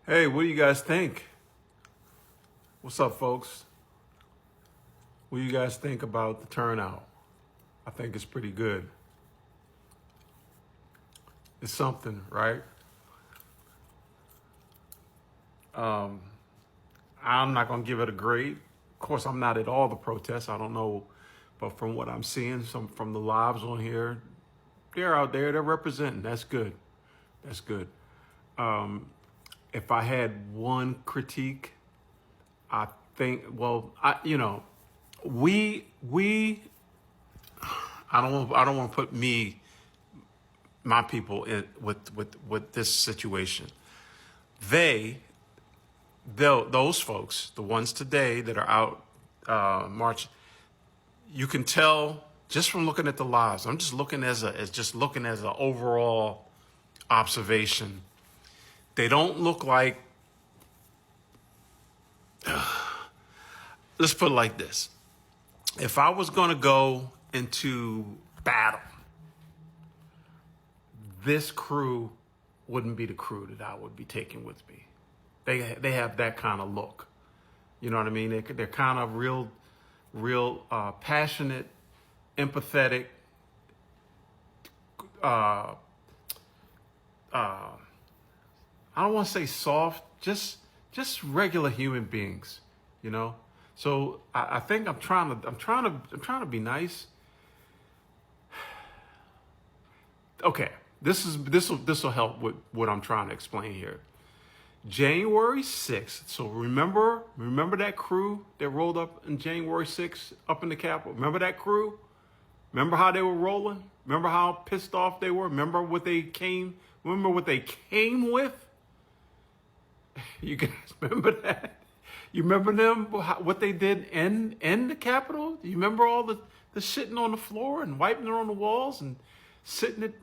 Hey, what do you guys think? What's up, folks? What do you guys think about the turnout? I think it's pretty good. It's something, right? I'm not going to give it a grade. Of course, I'm not at all the protests. I don't know. But from what I'm seeing, from the lives on here, they're out there. They're representing. That's good. That's good. If I had one critique, I think, we I don't want to put my people in with this situation. Those folks, the ones today that are out marching, you can tell just from looking at the lives. I'm just looking as an overall observation. They don't look like. Let's put it like this. If I was going to go into battle, this crew wouldn't be the crew that I would be taking with me. They have that kind of look. You know what I mean? They're kind of real passionate, empathetic, I don't want to say soft, just regular human beings, you know? So I think I'm trying to be nice. Okay, this will help with what I'm trying to explain here. January 6th. So remember that crew that rolled up in January 6th up in the Capitol? Remember that crew? Remember how they were rolling? Remember how pissed off they were? Remember what they came with? You guys remember that? You remember them, what they did in the Capitol? You remember all the shitting on the floor and wiping it on the walls and sitting at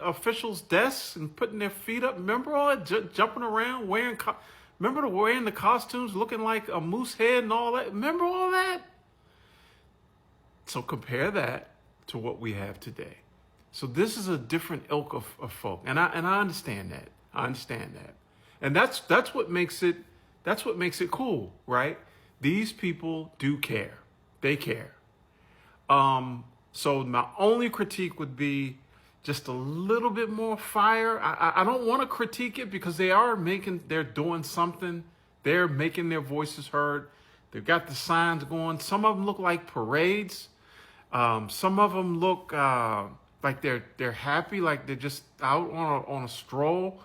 officials' desks and putting their feet up? Remember all that? Jumping around, wearing the costumes, looking like a moose head and all that? Remember all that? So compare that to what we have today. So this is a different ilk of folk. And I understand that. I understand that. And that's what makes it cool, right? These people do care. They care. So my only critique would be just a little bit more fire. I don't want to critique it because they're doing something. They're making their voices heard. They've got the signs going. Some of them look like parades. Some of them look like they're happy, like they're just out on a stroll.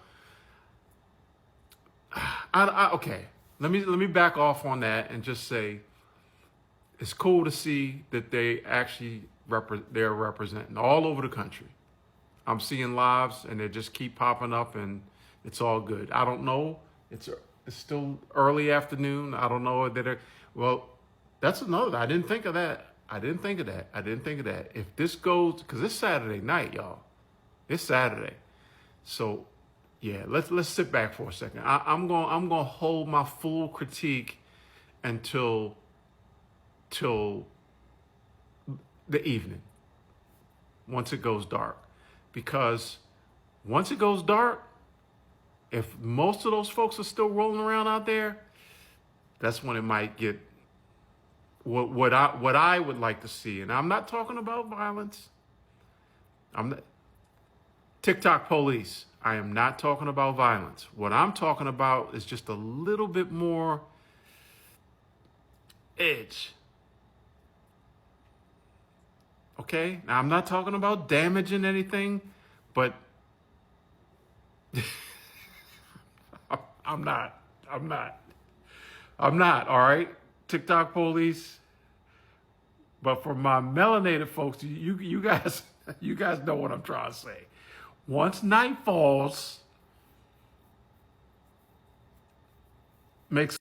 Okay, let me back off on that and just say it's cool to see that they actually they're representing all over the country. I'm seeing lives and they just keep popping up and it's all good. I don't know. It's still early afternoon. I don't know that. Well, that's another. I didn't think of that. If this goes, because it's Saturday night, y'all. It's Saturday. So yeah, let's sit back for a second. I'm gonna hold my full critique until the evening, once it goes dark. Because once it goes dark, if most of those folks are still rolling around out there, that's when it might get what I would like to see. And I'm not talking about violence. I'm not TikTok police. I am not talking about violence. What I'm talking about is just a little bit more edge. Okay? Now, I'm not talking about damaging anything, but I'm not, all right? TikTok police. But for my melanated folks, you guys know what I'm trying to say. Once night falls, makes